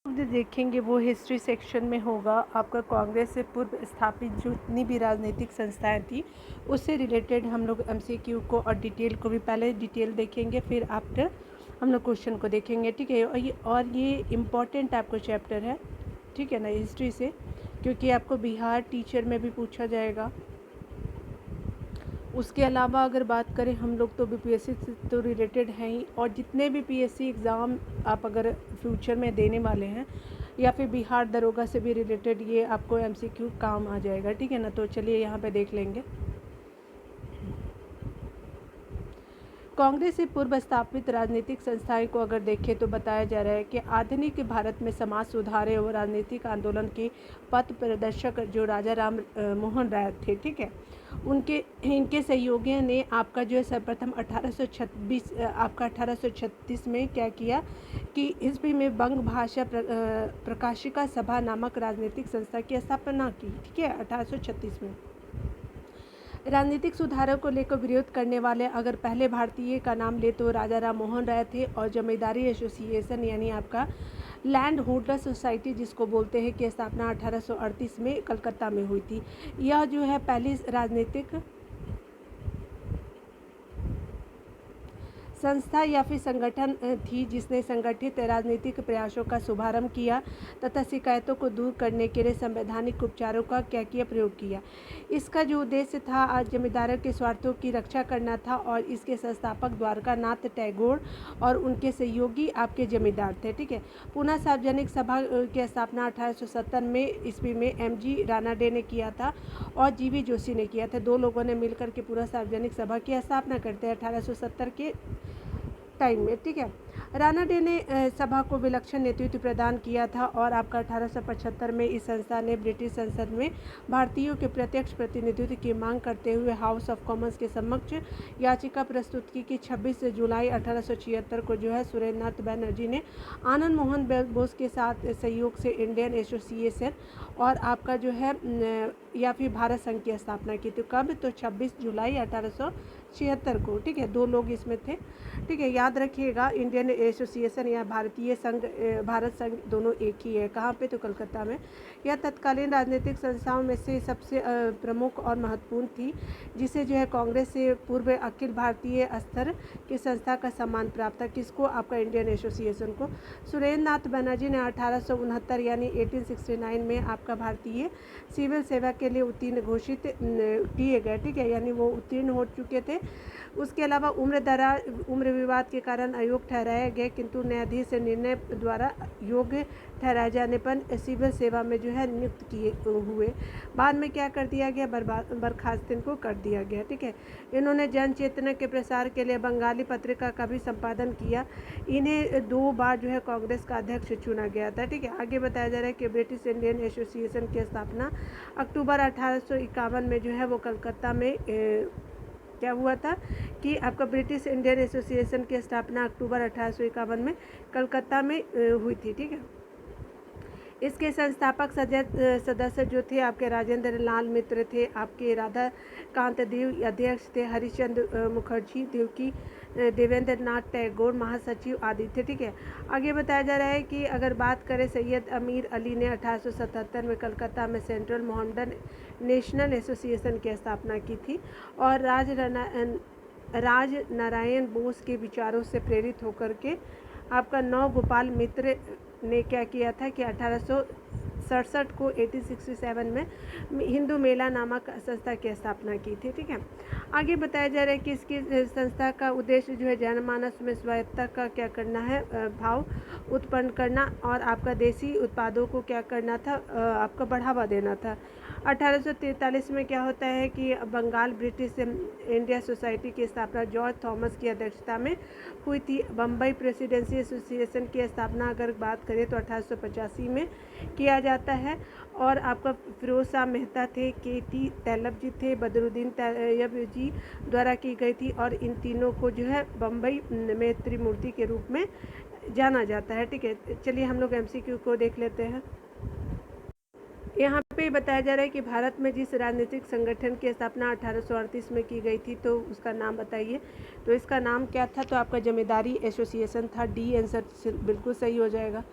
जो देखेंगे वो हिस्ट्री सेक्शन में होगा। आपका कांग्रेस से पूर्व स्थापित जितनी भी राजनीतिक संस्थाएं थी उससे रिलेटेड हम लोग एमसीक्यू को और डिटेल को भी पहले डिटेल देखेंगे, फिर आफ्टर हम लोग क्वेश्चन को देखेंगे, ठीक है। और ये इम्पॉर्टेंट आपको चैप्टर है, ठीक है ना, हिस्ट्री से, क्योंकि आपको बिहार टीचर में भी पूछा जाएगा। उसके अलावा अगर बात करें हम लोग तो बीपीएससी से तो रिलेटेड हैं ही, और जितने भी पीएससी एग्ज़ाम आप अगर फ्यूचर में देने वाले हैं या फिर बिहार दरोगा से भी रिलेटेड ये आपको एमसीक्यू काम आ जाएगा, ठीक है ना। तो चलिए यहाँ पे देख लेंगे। कांग्रेस से पूर्व स्थापित राजनीतिक संस्थाएं को अगर देखें तो बताया जा रहा है कि आधुनिक भारत में समाज सुधार एवं राजनीतिक आंदोलन के पथ प्रदर्शक जो राजा राम मोहन राय थे, ठीक है, इनके सहयोगियों ने आपका जो है सर्वप्रथम 1836 में क्या किया कि ईस्वी में बंग भाषा प्रकाशिका सभा नामक राजनीतिक संस्था की स्थापना की, ठीक है, 1836 में। राजनीतिक सुधारों को लेकर विरोध करने वाले अगर पहले भारतीय का नाम ले तो राजा राम मोहन राय थे, और जमींदारी एसोसिएशन यानी आपका लैंड होल्डर सोसाइटी जिसको बोलते हैं की स्थापना 1838 में कलकत्ता में हुई थी। यह जो है पहली राजनीतिक संस्था या फिर संगठन थी जिसने संगठित राजनीतिक प्रयासों का शुभारंभ किया तथा शिकायतों को दूर करने के लिए संवैधानिक उपचारों का क्या किया प्रयोग किया। इसका जो उद्देश्य था आज जमींदारों के स्वार्थों की रक्षा करना था, और इसके संस्थापक द्वारकानाथ टैगोर और उनके सहयोगी आपके जमींदार थे, ठीक है। पुनः सार्वजनिक सभा की स्थापना 1870 में ईस्वी में एमजी रानाडे ने किया था और जीवी जोशी ने किया था। दो लोगों ने मिलकर के पूरा सार्वजनिक सभा की स्थापना करते हैं 1870 के टाइम में, ठीक है। रानाडे ने सभा को विलक्षण नेतृत्व प्रदान किया था, और आपका 1875 में इस संस्था ने ब्रिटिश संसद में भारतीयों के प्रत्यक्ष प्रतिनिधित्व की मांग करते हुए हाउस ऑफ कॉमन्स के समक्ष याचिका प्रस्तुत की कि 26 जुलाई 1876 को जो है सुरेंद्रनाथ बनर्जी ने आनंद मोहन बोस के साथ सहयोग से इंडियन एसोसिएशन और आपका जो है या फिर भारत संघ की स्थापना की थी। कब? तो 26 जुलाई 1876 को, ठीक है। दो लोग इसमें थे, ठीक है, याद रखिएगा। इंडियन एसोसिएशन या भारतीय संघ भारत संघ दोनों एक ही है। कहाँ पे? तो कलकत्ता में। यह तत्कालीन राजनीतिक संस्थाओं में से सबसे प्रमुख और महत्वपूर्ण थी, जिसे जो है कांग्रेस से पूर्व अखिल भारतीय स्तर की संस्था का सम्मान प्राप्त था। किसको? आपका इंडियन एसोसिएशन को। सुरेंद्रनाथ बनर्जी ने 1869 यानी 1869 में आपका भारतीय सिविल सेवा के लिए उत्तीर्ण घोषित किए गए, ठीक है, यानी वो उत्तीर्ण हो चुके थे। उसके अलावा उम्र विवाद के कारण अयोग्य ठहराया गया, किंतु न्यायाधीश निर्णय द्वारा योग्य ठहराए जाने पर सिविल सेवा में जो है नियुक्त किए हुए। बाद में क्या कर दिया गया? बर्खास्त इनको कर दिया गया, ठीक है। इन्होंने जन चेतना के प्रसार के लिए बंगाली पत्रिका का भी संपादन किया। इन्हें 2 बार जो है कांग्रेस का अध्यक्ष चुना गया था, ठीक है। आगे बताया जा रहा है कि ब्रिटिश इंडियन एसोसिएशन की स्थापना अक्टूबर 1851 में जो है वो कलकत्ता में क्या हुआ था कि आपका ब्रिटिश इंडियन एसोसिएशन की स्थापना अक्टूबर 1851 में कलकत्ता में हुई थी, ठीक है। इसके संस्थापक सदस्य जो थे आपके राजेंद्र लाल मित्र थे, आपके राधा कांत देव अध्यक्ष थे, हरिश्चंद्र मुखर्जी देवकी देवेंद्र नाथ टैगोर महासचिव आदि थे, ठीक है। आगे बताया जा रहा है कि अगर बात करें सैयद अमीर अली ने 1877 में कलकत्ता में सेंट्रल मोहम्मदन नेशनल एसोसिएशन की स्थापना की थी, और राज नारायण बोस के विचारों से प्रेरित होकर के आपका नौ गोपाल मित्र ने क्या किया था कि 1867 को 1867 में हिंदू मेला नामक संस्था की स्थापना की थी, ठीक है। आगे बताया जा रहा है कि इसकी संस्था का उद्देश्य जो है जनमानस में स्वायत्तता का क्या करना है, भाव उत्पन्न करना, और आपका देसी उत्पादों को क्या करना था, आपका बढ़ावा देना था। 1843 में क्या होता है कि बंगाल ब्रिटिश इंडिया सोसाइटी की स्थापना जॉर्ज थॉमस की अध्यक्षता में हुई थी। बम्बई प्रेसिडेंसी एसोसिएशन की स्थापना अगर बात करें तो 1885 में किया जाता है, और आपका फिरोज शाह मेहता थे, केटी तैलब जी थे, बदरुद्दीन तैयब जी द्वारा की गई थी, और इन तीनों को जो है बम्बई में त्रिमूर्ति के रूप में जाना जाता है, ठीक है। चलिए हम लोग एमसीक्यू को देख लेते हैं। यहाँ पे ये बताया जा रहा है कि भारत में जिस राजनीतिक संगठन की स्थापना 1838 में की गई थी तो उसका नाम बताइए। तो इसका नाम क्या था? तो आपका जमींदारी एसोसिएशन था। डी आंसर बिल्कुल सही हो जाएगा।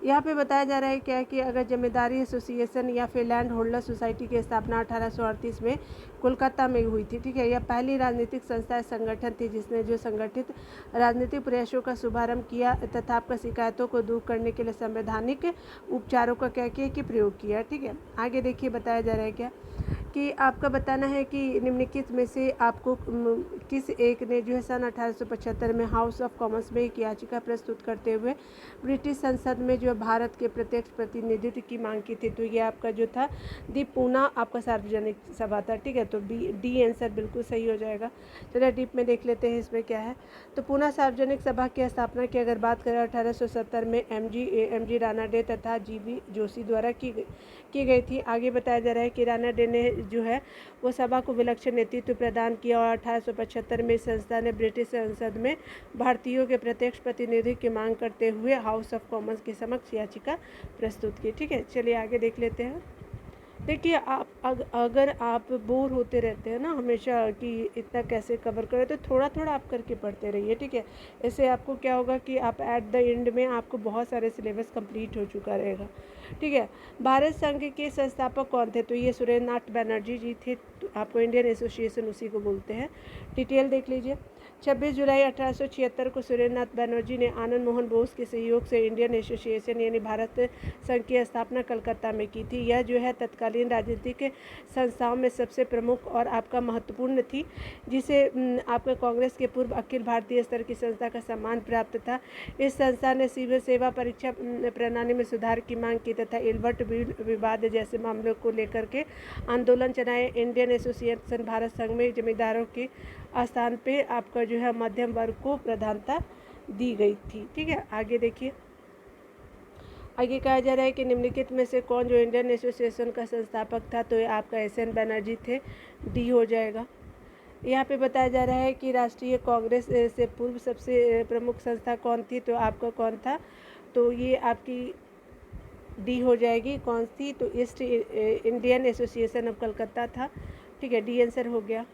यहाँ पे बताया जा रहा है क्या कि अगर जमींदारी एसोसिएशन या फिर लैंड होल्डर सोसाइटी की स्थापना 1838 में कोलकाता में हुई थी, ठीक है। यह पहली राजनीतिक संस्था संगठन थी जिसने जो संगठित राजनीतिक प्रयासों का शुभारंभ किया तथा आपका शिकायतों को दूर करने के लिए संवैधानिक उपचारों का क्या किया कि प्रयोग किया, ठीक है। आगे देखिए बताया जा रहा है क्या कि आपका बताना है कि निम्नलिखित में से आपको किस एक ने जो है सन 1875 में हाउस ऑफ कॉमन्स में एक याचिका प्रस्तुत करते हुए ब्रिटिश संसद में जो भारत के प्रत्यक्ष प्रतिनिधित्व की मांग की थी। तो ये आपका जो था दी पूना आपका सार्वजनिक सभा था, ठीक है। तो डी आंसर बिल्कुल सही हो जाएगा। चलिए डीप में देख लेते हैं इसमें क्या है। तो पूना सार्वजनिक सभा की स्थापना की अगर बात करें 1870 में एम जी रानाडे तथा GB जोशी द्वारा की गई थी। आगे बताया जा रहा है कि रानाडे ने जो है वो सभा को विलक्षण नेतृत्व प्रदान किया और 1875 में इस संस्था ने ब्रिटिश संसद में भारतीयों के प्रत्यक्ष प्रतिनिधित्व की मांग करते हुए हाउस ऑफ कॉमन्स के समक्ष याचिका प्रस्तुत की, ठीक है। चलिए आगे देख लेते हैं। देखिए अगर आप बोर होते रहते हैं ना हमेशा कि इतना कैसे कवर करें, तो थोड़ा थोड़ा आप करके पढ़ते रहिए, ठीक है। इससे आपको क्या होगा कि आप एट द एंड में आपको बहुत सारे सिलेबस कंप्लीट हो चुका रहेगा, ठीक है। भारत संघ के संस्थापक कौन थे? तो ये सुरेंद्र नाथ बनर्जी जी थे। तो आपको इंडियन एसोसिएशन उसी को बोलते हैं। डिटेल देख लीजिए। 26 जुलाई 1876 को सुरेंद्र नाथ बनर्जी ने आनंद मोहन बोस के सहयोग से इंडियन एसोसिएशन यानी भारत संघ की स्थापना कलकत्ता में की थी। यह जो है तत्कालीन राजनीतिक संस्थाओं में सबसे प्रमुख और आपका महत्वपूर्ण थी, जिसे आपका कांग्रेस के पूर्व अखिल भारतीय स्तर की संस्था का सम्मान प्राप्त था। इस संस्था ने सिविल सेवा परीक्षा प्रणाली में सुधार की मांग की तथा इल्बर्ट विवाद जैसे मामलों को लेकर के आंदोलन चलाए। इंडियन एसोसिएशन भारत संघ में जमींदारों के स्थान पे आपका जो है मध्यम वर्ग को प्रधानता दी गई थी, ठीक है। आगे देखिए। आगे कहा जा रहा है कि निम्नलिखित में से कौन जो इंडियन एसोसिएशन का संस्थापक था? तो ये आपका SN बनर्जी थे। डी हो जाएगा। यहाँ पे बताया जा रहा है कि राष्ट्रीय कांग्रेस से पूर्व सबसे प्रमुख संस्था कौन थी? तो आपका कौन था? तो ये आपकी डी हो जाएगी। कौन सी? तो east Indian association of Calcutta था, ठीक है। डी आंसर हो गया।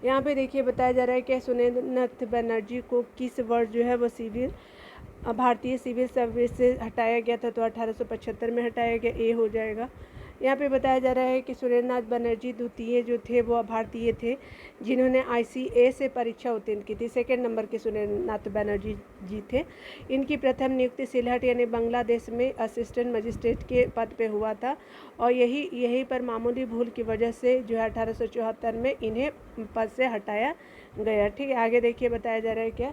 यहाँ पे देखिए बताया जा रहा है कि सुरेंद्र नाथ बनर्जी को किस वर्ष जो है वो भारतीय सिविल सर्विस से हटाया गया था? तो 1875 में हटाया गया। ए हो जाएगा। यहाँ पे बताया जा रहा है कि सुरेंद्र नाथ बनर्जी द्वितीय जो थे वो भारतीय थे जिन्होंने ICA से परीक्षा उत्तीर्ण की थी। सेकेंड नंबर के सुरेंद्र नाथ बनर्जी जी थे। इनकी प्रथम नियुक्ति सिलहट यानी बांग्लादेश में असिस्टेंट मजिस्ट्रेट के पद पे हुआ था और यही पर मामूली भूल की वजह से जो है 1874 में इन्हें पद से हटाया गया, ठीक है। आगे देखिए बताया जा रहा है क्या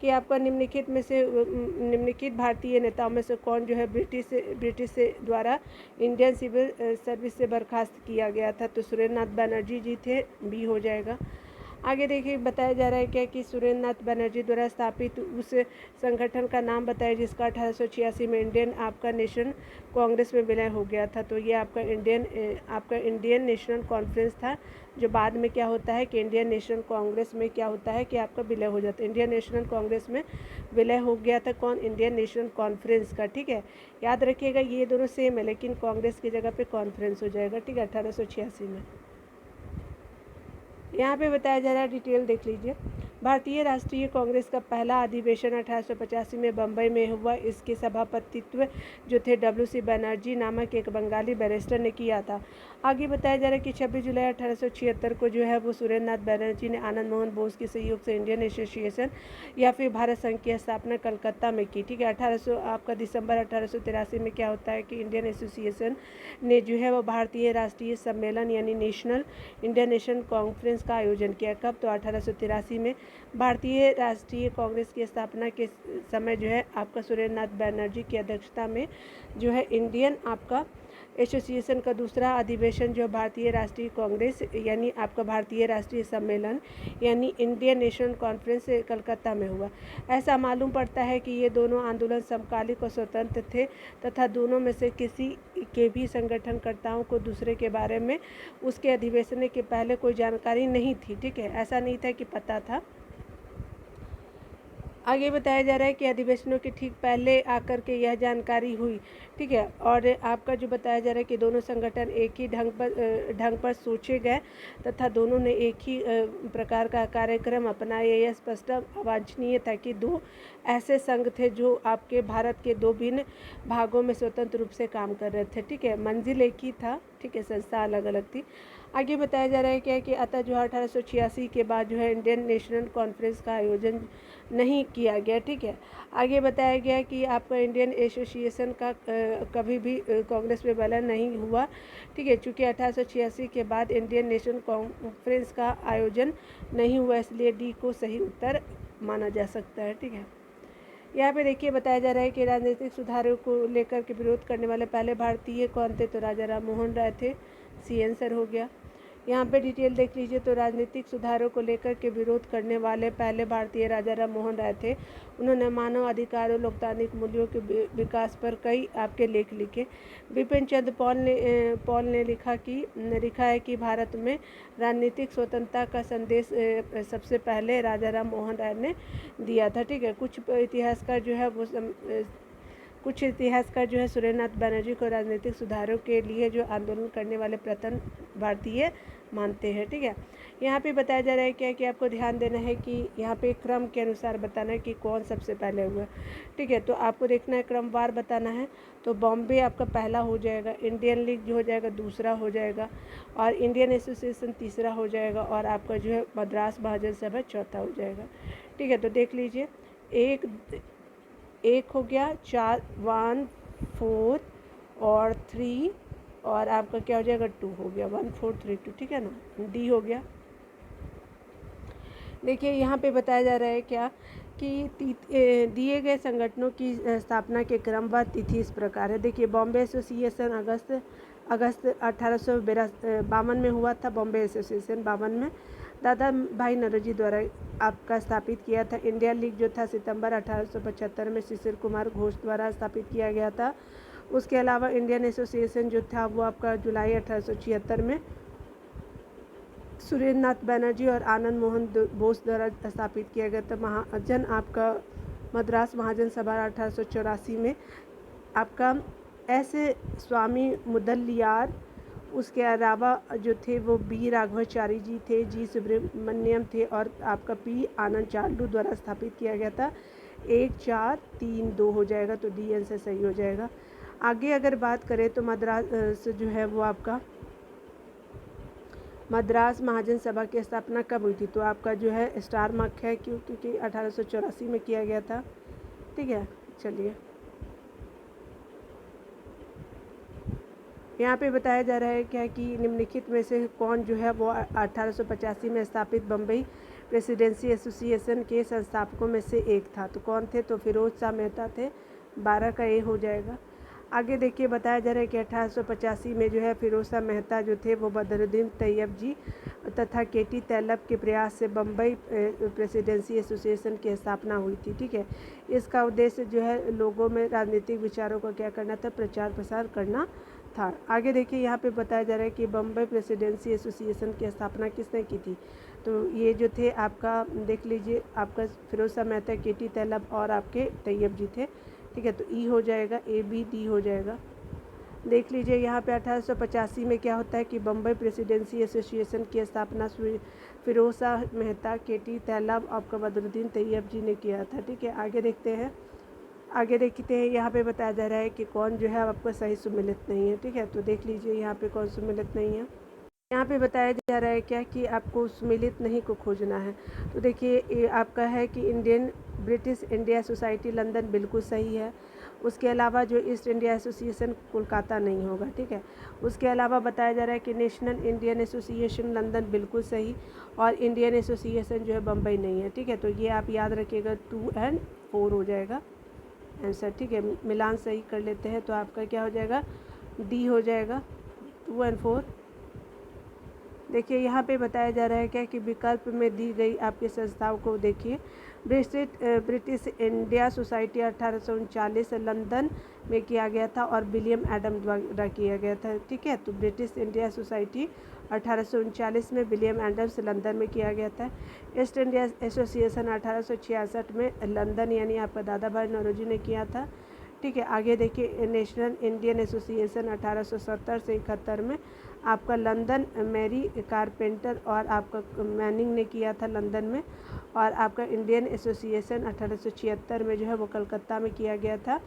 कि आपका निम्नलिखित भारतीय नेताओं में से कौन जो है ब्रिटिश से द्वारा इंडियन सिविल सर्विस से बर्खास्त किया गया था? तो सुरेंद्र नाथ बनर्जी जी थे। बी हो जाएगा। आगे देखिए बताया जा रहा है क्या कि सुरेंद्र नाथ बनर्जी द्वारा स्थापित उस संगठन का नाम बताया जिसका 1886 में इंडियन आपका नेशनल कांग्रेस में विलय हो गया था। तो ये आपका इंडियन नेशनल कॉन्फ्रेंस था, जो बाद में क्या होता है कि इंडियन नेशनल कांग्रेस में क्या होता है कि आपका विलय हो जाता है। इंडियन नेशनल कांग्रेस में विलय हो गया था कौन? इंडियन नेशनल कॉन्फ्रेंस का, ठीक है। याद रखिएगा ये दोनों सेम है लेकिन कांग्रेस की जगह पे कॉन्फ्रेंस हो जाएगा, ठीक है, 1886 में। यहाँ पे बताया जा रहा है, डिटेल देख लीजिए। भारतीय राष्ट्रीय कांग्रेस का पहला अधिवेशन 1885 में बम्बई में हुआ। इसके सभापतित्व जो थे WC बनर्जी नामक एक बंगाली बैरिस्टर ने किया था। आगे बताया जा रहा है कि 26 जुलाई 1876 को जो है वो सुरेंद्र नाथ बनर्जी ने आनंद मोहन बोस के सहयोग से इंडियन एसोसिएशन या फिर भारत संघ की स्थापना कलकत्ता में की, ठीक है। आपका दिसंबर 1883 में क्या होता है कि इंडियन एसोसिएशन ने जो है वो भारतीय राष्ट्रीय सम्मेलन यानी इंडियन नेशनल कॉन्फ्रेंस का आयोजन किया। कब? तो 1883 में। भारतीय राष्ट्रीय कांग्रेस की स्थापना के समय जो है आपका सुरेंद्र नाथ बनर्जी की अध्यक्षता में जो है इंडियन आपका एसोसिएशन का दूसरा अधिवेशन जो भारतीय राष्ट्रीय कांग्रेस यानी आपका भारतीय राष्ट्रीय सम्मेलन यानी इंडियन नेशनल कॉन्फ्रेंस कलकत्ता में हुआ। ऐसा मालूम पड़ता है कि ये दोनों आंदोलन समकालिक और स्वतंत्र थे तथा दोनों में से किसी के भी संगठनकर्ताओं को दूसरे के बारे में उसके अधिवेशन के पहले कोई जानकारी नहीं थी, ठीक है। ऐसा नहीं था कि पता था। आगे बताया जा रहा है कि अधिवेशनों के ठीक पहले आकर के यह जानकारी हुई, ठीक है। और आपका जो बताया जा रहा है कि दोनों संगठन एक ही ढंग पर सोचे गए तथा दोनों ने एक ही प्रकार का कार्यक्रम अपनाया। यह स्पष्ट अवांछनीय था कि दो ऐसे संघ थे जो आपके भारत के दो भिन्न भागों में स्वतंत्र रूप से काम कर रहे थे, ठीक है। मंजिल एक ही था, ठीक है, संस्था अलग अलग थी। आगे बताया जा रहा है क्या है कि अतः जो 1886 के बाद जो है इंडियन नेशनल कॉन्फ्रेंस का आयोजन नहीं किया गया, ठीक है। आगे बताया गया कि आपका इंडियन एसोसिएशन का कभी भी कांग्रेस में विलय नहीं हुआ, ठीक है। चूँकि 1886 के बाद इंडियन नेशनल कॉन्फ्रेंस का आयोजन नहीं हुआ, इसलिए डी को सही उत्तर माना जा सकता है, ठीक है। यहाँ पे देखिए बताया जा रहा है कि राजनीतिक सुधारों को लेकर के विरोध करने वाले पहले भारतीय कौन थे, तो राजा राम मोहन राय थे। सी आंसर हो गया। यहाँ पे डिटेल देख लीजिए तो राजनीतिक सुधारों को लेकर के विरोध करने वाले पहले भारतीय राजा राम मोहन राय थे। उन्होंने मानव अधिकारों, लोकतांत्रिक मूल्यों के विकास पर कई आपके लेख लिखे। बिपिन चंद्र पॉल ने लिखा है कि भारत में राजनीतिक स्वतंत्रता का संदेश सबसे पहले राजा राम मोहन राय ने दिया था, ठीक है। कुछ इतिहासकार जो है सुरेंद्रनाथ बनर्जी को राजनीतिक सुधारों के लिए जो आंदोलन करने वाले प्रथम भारतीय मानते हैं, ठीक है। यहाँ पे बताया जा रहा है क्या कि आपको ध्यान देना है कि यहाँ पे क्रम के अनुसार बताना है कि कौन सबसे पहले हुआ, ठीक है। तो आपको देखना है क्रमवार बताना है। तो बॉम्बे आपका पहला हो जाएगा, इंडियन लीग जो हो जाएगा दूसरा हो जाएगा, और इंडियन एसोसिएशन तीसरा हो जाएगा, और आपका जो है मद्रास महाजन सभा चौथा हो जाएगा, ठीक है। तो देख लीजिए एक हो गया, 4 1 4 और 3, और आपका क्या हो जाएगा 2 हो गया, 1 4 3 2, ठीक है ना। डी हो गया। देखिए यहाँ पे बताया जा रहा है क्या कि दिए गए संगठनों की स्थापना के क्रम व तिथि इस प्रकार है। देखिए बॉम्बे एसोसिएशन अगस्त 1852 में हुआ था। बॉम्बे एसोसिएशन 52 में दादा भाई नौरोजी द्वारा आपका स्थापित किया था। इंडिया लीग जो था सितंबर 1875 में शिशिर कुमार घोष द्वारा स्थापित किया गया था। उसके अलावा इंडियन एसोसिएशन जो था वो आपका जुलाई 1876 में सुरेंद्रनाथ बनर्जी और आनंद मोहन बोस द्वारा स्थापित किया गया था। महाजन आपका मद्रास महाजन सभा 1884 में आपका ऐसे स्वामी मुदलियार, उसके अलावा जो थे वो बी राघवाचारी जी थे, जी सुब्रमण्यम थे, और आपका पी आनंद चार्लू द्वारा स्थापित किया गया था। 1 4 3 2 हो जाएगा, तो डी आंसर सही हो जाएगा। आगे अगर बात करें तो मद्रास जो है वो आपका मद्रास महाजन सभा की स्थापना कब हुई थी, तो आपका जो है स्टार मार्क है क्योंकि 1884 में किया गया था, ठीक है। चलिए यहाँ पे बताया जा रहा है क्या कि निम्नलिखित में से कौन जो है वो 1885 में स्थापित बम्बई प्रेसिडेंसी एसोसिएशन के संस्थापकों में से एक था। तो कौन थे, तो फिरोज शाह मेहता थे। 12 का ए हो जाएगा। आगे देखिए बताया जा रहा है कि 1885 में जो है फिरोज शाह मेहता जो थे वो बदरुद्दीन तैयब जी तथा केटी तैलब के प्रयास से बम्बई प्रेसिडेंसी एसोसिएशन की स्थापना हुई थी, ठीक है। इसका उद्देश्य जो है लोगों में राजनीतिक विचारों का क्या करना था, प्रचार प्रसार करना था। आगे देखिए यहाँ पे बताया जा रहा है कि बम्बई प्रेसिडेंसी एसोसिएशन की स्थापना किसने की थी, तो ये जो थे आपका देख लीजिए आपका फिरोज शाह मेहता, केटी तैलब और आपके तैयब जी थे, ठीक है। तो ई हो जाएगा, ए बी डी हो जाएगा। देख लीजिए यहाँ पे 1885 में क्या होता है कि बम्बई प्रेसिडेंसी एसोसिएशन की स्थापना फिरोज शाह मेहता, केटी तैलब, आपका बदरुद्दीन तैयब जी ने किया था, ठीक है। आगे देखते हैं यहाँ पे बताया जा रहा है कि कौन जो है आपका सही सुमेलित नहीं है, ठीक है। तो देख लीजिए यहाँ पे कौन सुमेलित नहीं है। यहाँ पे बताया जा रहा है क्या कि आपको सुमेलित नहीं को खोजना है। तो देखिए ये आपका है कि ब्रिटिश इंडिया सोसाइटी लंदन बिल्कुल सही है। उसके अलावा जो ईस्ट इंडिया एसोसिएशन कोलकाता नहीं होगा, ठीक है। उसके अलावा बताया जा रहा है कि नेशनल इंडियन एसोसिएशन लंदन बिल्कुल सही, और इंडियन एसोसिएशन जो है बम्बई नहीं है, ठीक है। तो ये आप याद रखिएगा, 2 और 4 हो जाएगा आंसर, ठीक है। मिलान सही कर लेते हैं तो आपका क्या हो जाएगा, डी हो जाएगा, 2 और 4। देखिए यहाँ पे बताया जा रहा है क्या कि विकल्प में दी गई आपकी संस्थाओं को देखिए। ब्रिटिश इंडिया सोसाइटी 1839 लंदन में किया गया था और विलियम एडम द्वारा किया गया था। ठीक है, तो ब्रिटिश इंडिया सोसाइटी 1839 में विलियम एडम्स लंदन में किया गया था। ईस्ट इंडिया एसोसिएशन 1866 में लंदन यानी आपका दादा भाई नौरोजी ने किया था। ठीक है, आगे देखिए नेशनल इंडियन एसोसिएशन 1870 से 71 में आपका लंदन मैरी कारपेंटर और आपका मैनिंग ने किया था लंदन में। और आपका इंडियन एसोसिएशन 1876 में जो है वो कलकत्ता में किया गया था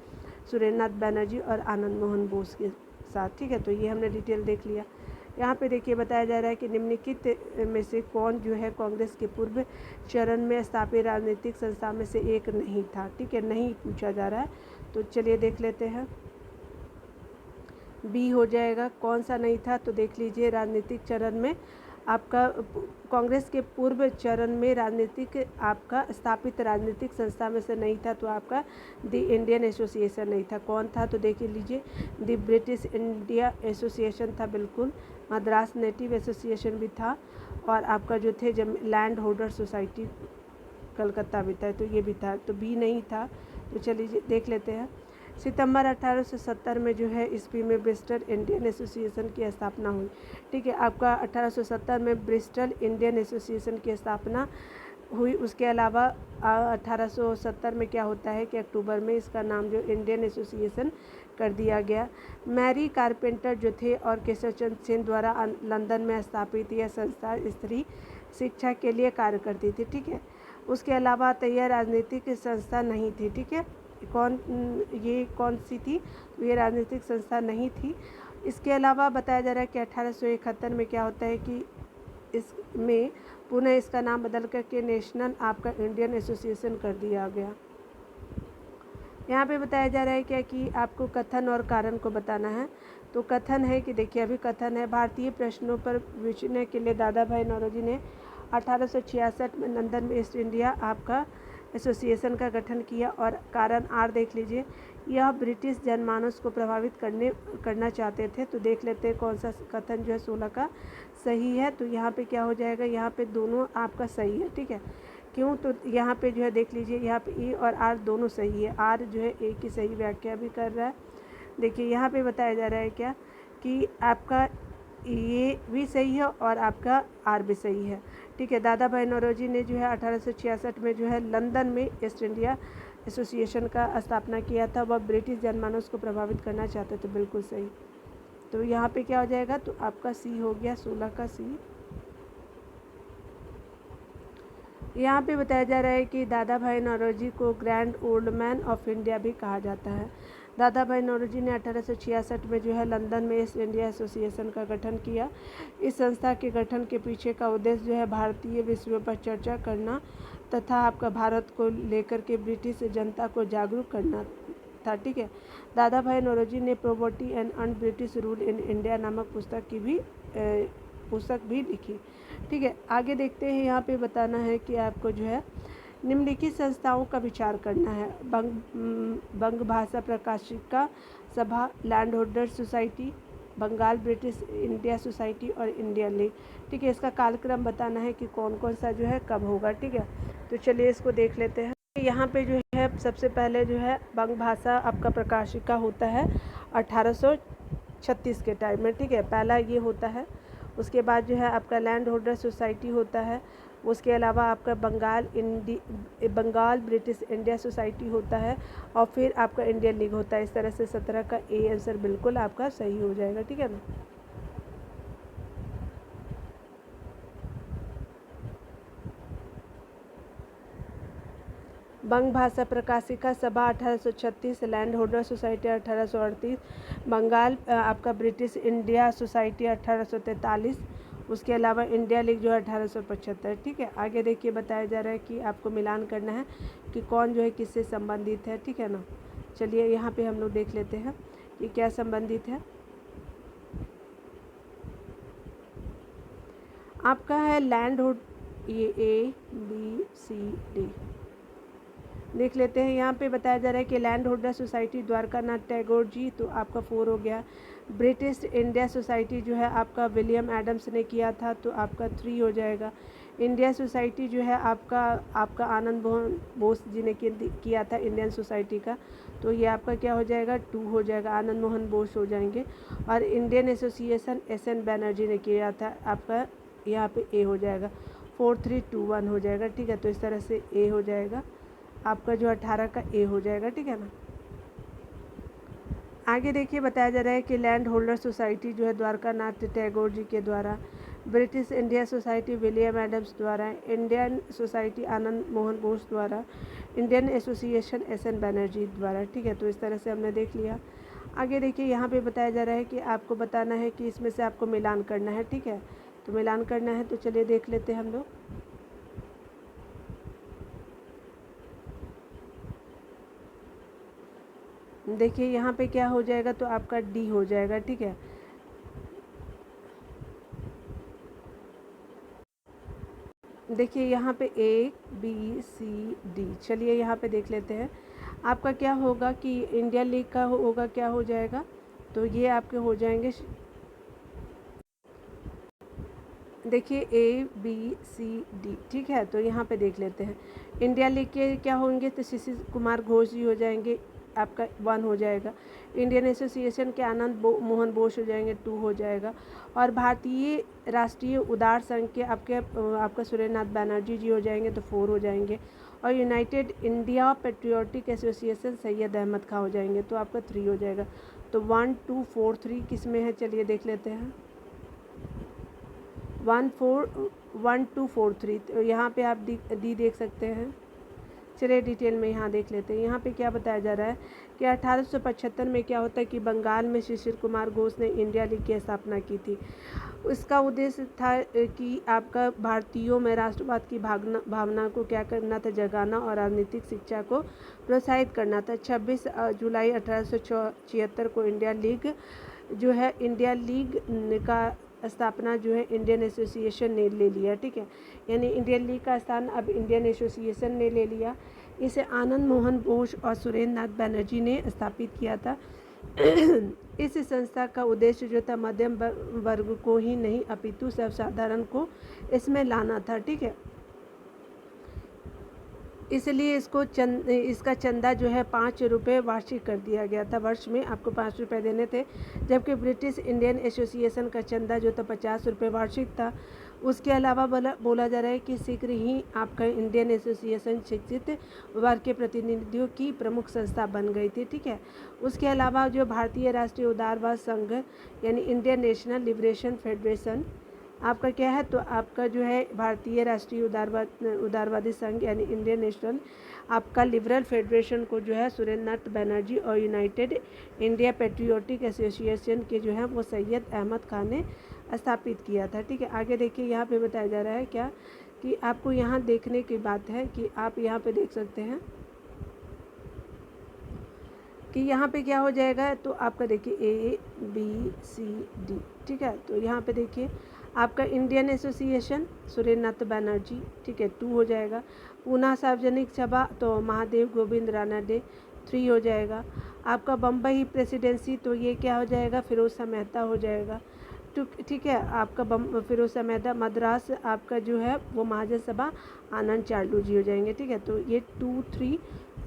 सुरेंद्रनाथ बनर्जी और आनंद मोहन बोस के साथ। ठीक है, तो ये हमने डिटेल देख लिया। यहाँ पे देखिए बताया जा रहा है कि निम्नलिखित में से कौन जो है कांग्रेस के पूर्व चरण में स्थापित राजनीतिक संस्था में से एक नहीं था। ठीक है, नहीं पूछा जा रहा है, तो चलिए देख लेते हैं। बी हो जाएगा, कौन सा नहीं था, तो देख लीजिए राजनीतिक चरण में आपका कांग्रेस के पूर्व चरण में राजनीतिक आपका स्थापित राजनीतिक संस्था में से नहीं था, तो आपका द इंडियन एसोसिएशन नहीं था। कौन था, तो देख लीजिए द ब्रिटिश इंडिया एसोसिएशन था, बिल्कुल। मद्रास नेटिव एसोसिएशन भी था और आपका जो थे जब लैंड होल्डर सोसाइटी कलकत्ता भी था, तो ये भी था, तो बी नहीं था। तो चलिए देख लेते हैं। सितंबर 1870 में जो है ईस्वी में ब्रिस्टल इंडियन एसोसिएशन की स्थापना हुई। ठीक है, आपका 1870 में ब्रिस्टल इंडियन एसोसिएशन की स्थापना हुई। उसके अलावा 1870 में क्या होता है कि अक्टूबर में इसका नाम जो इंडियन एसोसिएशन कर दिया गया। मैरी कारपेंटर जो थे और केशव चंद्र सेन द्वारा लंदन में स्थापित यह संस्था स्त्री शिक्षा के लिए कार्य करती थी। ठीक है, उसके अलावा तो यह राजनीतिक संस्था नहीं थी। ठीक है, ये कौन सी थी, तो ये राजनीतिक संस्था नहीं थी। इसके अलावा बताया जा रहा है कि 1871 में क्या होता है कि इसमें पुनः इसका नाम बदल करके नेशनल आपका इंडियन एसोसिएशन कर दिया गया। यहाँ पे बताया जा रहा है क्या कि आपको कथन और कारण को बताना है। तो कथन है कि देखिए अभी कथन है, भारतीय प्रश्नों पर विचारने के लिए दादा भाई नौरोजी ने 1866 में लंदन में ईस्ट इंडिया आपका एसोसिएशन का गठन किया। और कारण आर देख लीजिए, यह ब्रिटिश जनमानस को प्रभावित करना चाहते थे। तो देख लेते हैं कौन सा कथन जो है 16 का सही है। तो यहाँ पे क्या हो जाएगा, यहाँ पे दोनों आपका सही है। ठीक है, क्यों, तो यहाँ पे जो है देख लीजिए, यहाँ पे ई और आर दोनों सही है। आर जो है ए की सही व्याख्या भी कर रहा है। देखिए यहाँ पे बताया जा रहा है क्या कि आपका ये भी सही है और आपका आर भी सही है। ठीक है, दादा भाई नौरोजी ने जो है 1866 में जो है लंदन में ईस्ट इंडिया एसोसिएशन का स्थापना किया था। वह ब्रिटिश जनमानस को प्रभावित करना चाहते थे, बिल्कुल सही। तो यहाँ पे क्या हो जाएगा, तो आपका सी हो गया, 16 का सी। यहाँ पे बताया जा रहा है कि दादा भाई नौरोजी को grand old man of India भी कहा जाता है। दादा भाई नौरोजी ने 1866 में जो है लंदन में ईस्ट इंडिया एसोसिएशन का गठन किया। इस संस्था के गठन के पीछे का उद्देश्य जो है भारतीय विषयों पर चर्चा करना तथा आपका भारत को लेकर के ब्रिटिश जनता को जागरूक करना था। ठीक है, दादा भाई नौरोजी ने property and un British rule in India नामक पुस्तक भी लिखी। ठीक है, आगे देखते हैं। यहाँ पे बताना है कि आपको जो है निम्नलिखित संस्थाओं का विचार करना है। बंग Bhasha Prakashika Sabha, land holder society, Bengal British India society और इंडिया लीग। ठीक है, इसका कालक्रम बताना है कि कौन कौन सा जो है कब होगा। ठीक है, तो चलिए इसको देख लेते हैं। यहाँ पे जो है सबसे पहले जो है बंग भाषा आपका प्रकाशिका होता है 1836 के टाइम में। ठीक है, पहला ये होता है। उसके बाद जो है आपका लैंड होल्डर सोसाइटी होता है। उसके अलावा आपका बंगाल ब्रिटिश इंडिया सोसाइटी होता है और फिर आपका इंडियन लीग होता है। इस तरह से 17 का ए आंसर बिल्कुल आपका सही हो जाएगा। ठीक है ना। बंग भाषा प्रकाशिका सभा 1836, लैंड होल्डर सोसाइटी 1838, बंगाल आपका ब्रिटिश इंडिया सोसाइटी 1843, उसके अलावा इंडिया लीग जो है 1875। ठीक है, आगे देखिए बताया जा रहा है कि आपको मिलान करना है कि कौन जो है किससे संबंधित है। ठीक है ना, चलिए यहाँ पे हम लोग देख लेते हैं कि क्या संबंधित है। आपका है लैंड होल्ड, ये ए बी सी डी देख लेते हैं। यहाँ पे बताया जा रहा है कि land holder society Dwarkanath Tagore ji, तो आपका 4 हो गया। ब्रिटिश इंडिया सोसाइटी जो है आपका विलियम एडम्स ने किया था, तो आपका 3 हो जाएगा। इंडिया सोसाइटी जो है आपका आनंद मोहन बोस जी ने किया था इंडियन सोसाइटी का, तो ये आपका क्या हो जाएगा 2 हो जाएगा, आनंद मोहन बोस हो जाएंगे। और इंडियन एसोसिएशन एस.एन. बैनर्जी ने किया था, आपका यहाँ पे ए हो जाएगा, 4321 हो जाएगा। ठीक है, तो इस तरह से ए हो जाएगा, आपका जो 18 का ए हो जाएगा। ठीक है ना। आगे देखिए बताया जा रहा है कि लैंड होल्डर सोसाइटी जो है द्वारका नाथ टैगोर जी के द्वारा, British India society William Adams द्वारा, इंडियन सोसाइटी आनंद मोहन बोस द्वारा, इंडियन एसोसिएशन एस.एन. बैनर्जी द्वारा। ठीक है, तो इस तरह से हमने देख लिया। आगे देखिए यहाँ पे बताया जा रहा है कि आपको बताना है कि इसमें से आपको मिलान करना है। ठीक है, तो मिलान करना है, तो चलिए देख लेते हैं हम लोग। देखिए यहाँ पे क्या हो जाएगा, तो आपका डी हो जाएगा। ठीक है, देखिए यहाँ पे ए बी सी डी, चलिए यहाँ पे देख लेते हैं। आपका क्या होगा कि इंडिया लीग का होगा, क्या हो जाएगा, तो ये आपके हो जाएंगे, देखिए ए बी सी डी। ठीक है, तो यहाँ पे देख लेते हैं। इंडिया लीग के क्या होंगे, तो शिशिर कुमार घोष जी हो जाएंगे, आपका 1 हो जाएगा। इंडियन एसोसिएशन के आनंद मोहन बोस हो जाएंगे, 2 हो जाएगा। और भारतीय राष्ट्रीय उदार संघ के आपका सुरेंद्रनाथ बैनर्जी जी हो जाएंगे, तो 4 हो जाएंगे। और United India patriotic association Syed Ahmad Khan हो जाएंगे, तो आपका 3 हो जाएगा। तो 1 2 4 3 किस में है, चलिए देख लेते हैं। 1 2 4 3, तो यहाँ पे आप डी देख सकते हैं। चलिए डिटेल में यहाँ देख लेते हैं। यहाँ पे क्या बताया जा रहा है कि 1875 में क्या होता है कि बंगाल में शिशिर कुमार घोष ने इंडिया लीग की स्थापना की थी। इसका उद्देश्य था कि आपका भारतीयों में राष्ट्रवाद की भावना को क्या करना था, जगाना और राजनीतिक शिक्षा को प्रोत्साहित करना था। 26 जुलाई 1876 को इंडिया लीग का स्थापना जो है इंडियन एसोसिएशन ने ले लिया। ठीक है, यानी इंडियन लीग का स्थान अब इंडियन एसोसिएशन ने ले लिया। इसे आनंद मोहन बोस और सुरेंद्रनाथ बैनर्जी ने स्थापित किया था। इस संस्था का उद्देश्य जो था मध्यम वर्ग को ही नहीं अपितु सर्वसाधारण को इसमें लाना था। ठीक है, इसलिए इसका चंदा जो है 5 रुपये वार्षिक कर दिया गया था। वर्ष में आपको 5 रुपये देने थे, जबकि ब्रिटिश इंडियन एसोसिएशन का चंदा जो था 50 रुपये वार्षिक था। उसके अलावा बोला जा रहा है कि शीघ्र ही आपका इंडियन एसोसिएशन शिक्षित वर्ग के प्रतिनिधियों की प्रमुख संस्था बन गई थी। ठीक है, उसके अलावा जो भारतीय राष्ट्रीय उदारवाद संघ यानी इंडियन नेशनल लिबरेशन फेडरेशन आपका क्या है, तो आपका जो है भारतीय राष्ट्रीय उदारवादी संघ यानी इंडियन नेशनल आपका लिबरल फेडरेशन को जो है सुरेंद्रनाथ बैनर्जी और यूनाइटेड इंडिया पेट्रियोटिक एसोसिएशन के जो है वो सैयद अहमद खान ने स्थापित किया था। ठीक है, आगे देखिए यहाँ पे बताया जा रहा है क्या कि आपको यहाँ देखने की बात है कि आप यहाँ पे देख सकते हैं कि यहाँ पे क्या हो जाएगा, तो आपका देखिए ए बी सी डी। ठीक है, तो यहाँ पे देखिए आपका इंडियन एसोसिएशन सुरेंद्रनाथ बैनर्जी, ठीक है, 2 हो जाएगा। पूना सार्वजनिक सभा तो महादेव गोविंद रानडे, 3 हो जाएगा। आपका बम्बई प्रेसिडेंसी तो ये क्या हो जाएगा, फिरोज शाह मेहता हो जाएगा। ठीक है, आपका फिरोज शाह मेहता। मद्रास आपका जो है वो महाजन सभा आनंद चार्लू जी हो जाएंगे। ठीक है, तो ये 2 3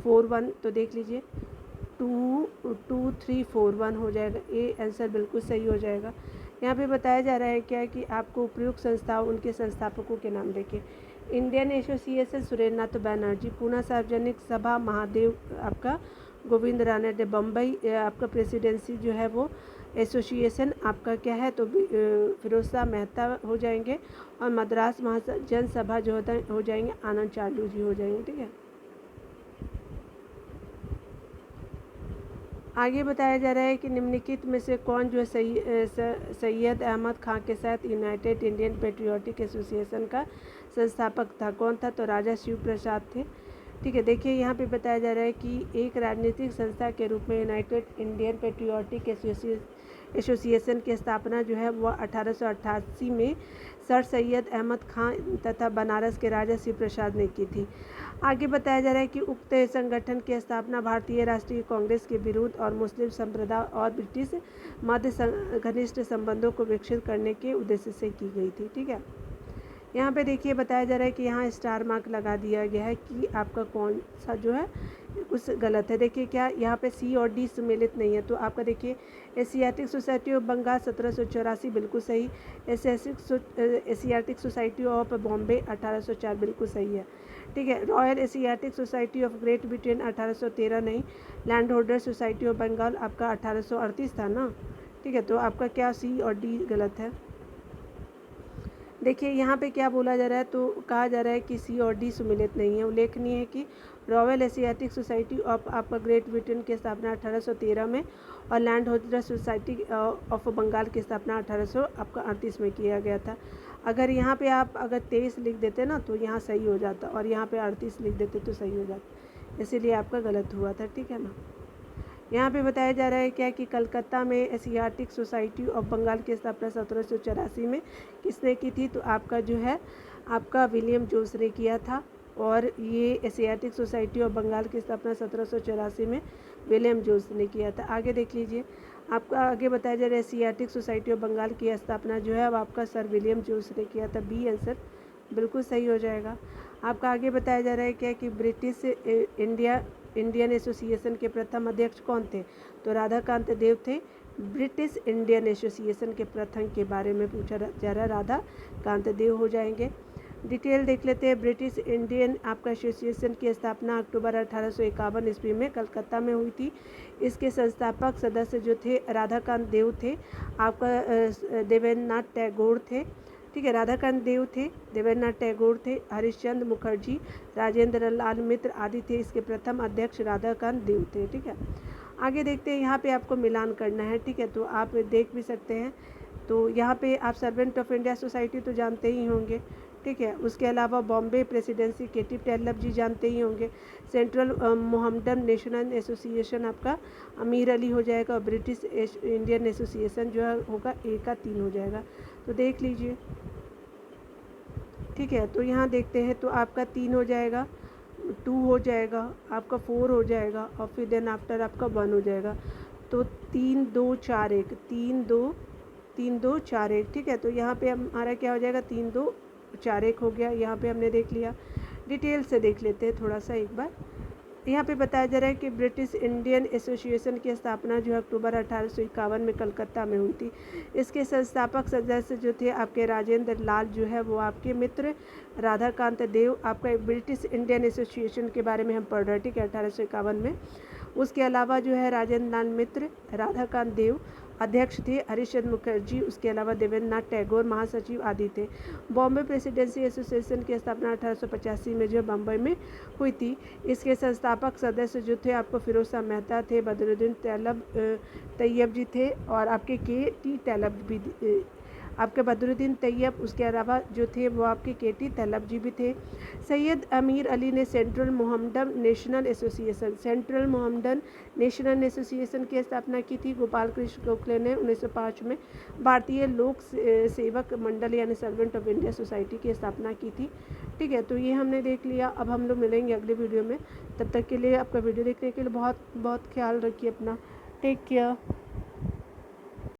4 1, तो देख लीजिए 2 2 3 4 1 हो जाएगा। ये आंसर बिल्कुल सही हो जाएगा। यहाँ पे बताया जा रहा है क्या कि आपको उपयुक्त संस्थाओं उनके संस्थापकों के नाम देखिए। इंडियन एसोसिएशन सुरेंद्रनाथ बैनर्जी, पूना सार्वजनिक सभा महादेव आपका गोविंद रानडे, बम्बई आपका प्रेसिडेंसी जो है वो एसोसिएशन आपका क्या है, तो फिरोज शाह मेहता हो जाएंगे। और मद्रास महाजन सभा जो हो जाएंगे आनंद चार्लू जी हो जाएंगे। ठीक है, आगे बताया जा रहा है कि निम्नलिखित में से कौन जो है सैयद अहमद खां के साथ यूनाइटेड इंडियन पेट्रियोटिक एसोसिएशन का संस्थापक था। कौन था, तो राजा शिव प्रसाद थे। ठीक है, देखिए यहाँ पे बताया जा रहा है कि एक राजनीतिक संस्था के रूप में यूनाइटेड इंडियन पेट्रियोटिक एसोसिएशन की स्थापना जो है वह 1888 में सर सैयद अहमद खां तथा बनारस के राजा शिव प्रसाद ने की थी। आगे बताया जा रहा है कि उक्त संगठन की स्थापना भारतीय राष्ट्रीय कांग्रेस के विरुद्ध और मुस्लिम संप्रदाय और ब्रिटिश मध्य घनिष्ठ संबंधों को विकसित करने के उद्देश्य से की गई थी। ठीक है, यहाँ पे देखिए बताया जा रहा है कि यहाँ स्टार मार्क लगा दिया गया है कि आपका कौन सा जो है उस गलत है। देखिए क्या यहाँ पे सी और डी सम्मिलित नहीं है, तो आपका देखिए एशियाटिक सोसाइटी ऑफ बंगाल 1784 बिल्कुल सही, एशियाटिक सोसाइटी ऑफ बॉम्बे 1804 बिल्कुल सही है। ठीक है, royal Asiatic society of Great Britain 1813 नहीं, land holder society of Bengal आपका 1838 था ना। ठीक है, तो आपका क्या सी और डी गलत है। देखिए यहाँ पे क्या बोला जा रहा है, तो कहा जा रहा है कि सी और डी सम्मिलित नहीं है। उल्लेखनीय है कि रॉयल एशियाटिक सोसाइटी ऑफ आपका ग्रेट ब्रिटेन की स्थापना 1813 में और land holder society of Bengal की स्थापना 1838 में किया गया था। अगर यहाँ पे आप अगर 23 लिख देते ना तो यहाँ सही हो जाता, और यहाँ पे 38 लिख देते तो सही हो जाता, इसीलिए आपका गलत हुआ था। ठीक है ना। यहाँ पे बताया जा रहा है क्या कि कलकत्ता में एशियाटिक सोसाइटी ऑफ बंगाल की स्थापना 1784 में किसने की थी, तो आपका जो है आपका विलियम जोन्स ने किया था। और ये एशियाटिक सोसाइटी ऑफ बंगाल की स्थापना 1784 में विलियम जोन्स ने किया था। आगे देख लीजिए, आपका आगे बताया जा रहा है एशियाटिक सोसाइटी ऑफ बंगाल की स्थापना जो है अब आपका सर विलियम जोन्स ने किया था। बी आंसर बिल्कुल सही हो जाएगा। आपका आगे बताया जा रहा है क्या कि ब्रिटिश इंडियन एसोसिएशन के प्रथम अध्यक्ष कौन थे, तो राधाकांत देव थे। ब्रिटिश इंडियन एसोसिएशन के प्रथम के बारे में पूछा जा रहा है, राधाकांत देव हो जाएंगे। डिटेल देख लेते हैं। ब्रिटिश इंडियन आपका एसोसिएशन की स्थापना अक्टूबर 1851 ईस्वी में कलकत्ता में हुई थी। इसके संस्थापक सदस्य जो थे राधाकांत देव थे, आपका देवेंद्रनाथ टैगोर थे। ठीक है, राधाकांत देव थे, देवेंद्रनाथ टैगोर थे, हरिश्चंद्र मुखर्जी, राजेंद्र लाल मित्र आदि थे। इसके प्रथम अध्यक्ष राधाकांत देव थे। ठीक है, आगे देखते हैं। यहाँ पे आपको मिलान करना है। ठीक है, तो आप देख भी सकते हैं। तो यहाँ पे आप सर्वेंट ऑफ इंडिया सोसाइटी तो जानते ही होंगे। ठीक है, उसके अलावा बॉम्बे प्रेसिडेंसी केटी टेलर जी जानते ही होंगे। सेंट्रल मोहम्मडन नेशनल एसोसिएशन आपका अमीर अली हो जाएगा, और ब्रिटिश इंडियन एसोसिएशन जो है होगा ए का 3 हो जाएगा। तो देख लीजिए। ठीक है, तो यहाँ देखते हैं, तो आपका 3 हो जाएगा, 2 हो जाएगा, आपका 4 हो जाएगा, और फिर देन आफ्टर आपका 1 हो जाएगा। तो 3 2 4 1 3 2 4 1। ठीक है, तो यहाँ पे हमारा क्या हो जाएगा, 3 2 4 1 हो गया। यहाँ पे हमने देख लिया। डिटेल से देख लेते हैं थोड़ा सा एक बार। यहाँ पे बताया जा रहा है कि ब्रिटिश इंडियन एसोसिएशन की स्थापना जो है अक्टूबर 1851 में कलकत्ता में हुई थी। इसके संस्थापक सदस्य जो थे आपके राजेंद्र लाल जो है वो आपके मित्र राधाकांत देव। आपका ब्रिटिश इंडियन एसोसिएशन के बारे में हम पढ़ रहे थे कि 1851 में। उसके अलावा जो है राजेंद्र लाल मित्र, राधाकांत देव अध्यक्ष थे, हरिश्चंद्र मुखर्जी, उसके अलावा देवेंद्रनाथ टैगोर महासचिव आदि थे। बॉम्बे प्रेसिडेंसी एसोसिएशन की स्थापना 1885 में जो बम्बई में हुई थी। इसके संस्थापक सदस्य जो थे आपको फिरोज शाह मेहता थे, बदरुद्दीन तैयब जी थे, और आपके के.टी. तैयब भी आपके बदरुद्दीन तैयब, उसके अलावा जो थे वो आपके के.टी. तैयब जी भी थे। सैयद अमीर अली ने सेंट्रल मोहम्मडन नेशनल एसोसिएशन की स्थापना की थी। गोपाल कृष्ण गोखले ने 1905 में भारतीय लोक सेवक मंडल यानी सर्वेंट ऑफ इंडिया सोसाइटी की स्थापना की थी। ठीक है, तो ये हमने देख लिया। अब हम लोग मिलेंगे अगले वीडियो में। तब तक के लिए आपका वीडियो देखने के लिए बहुत बहुत ख्याल रखिए अपना। Take care.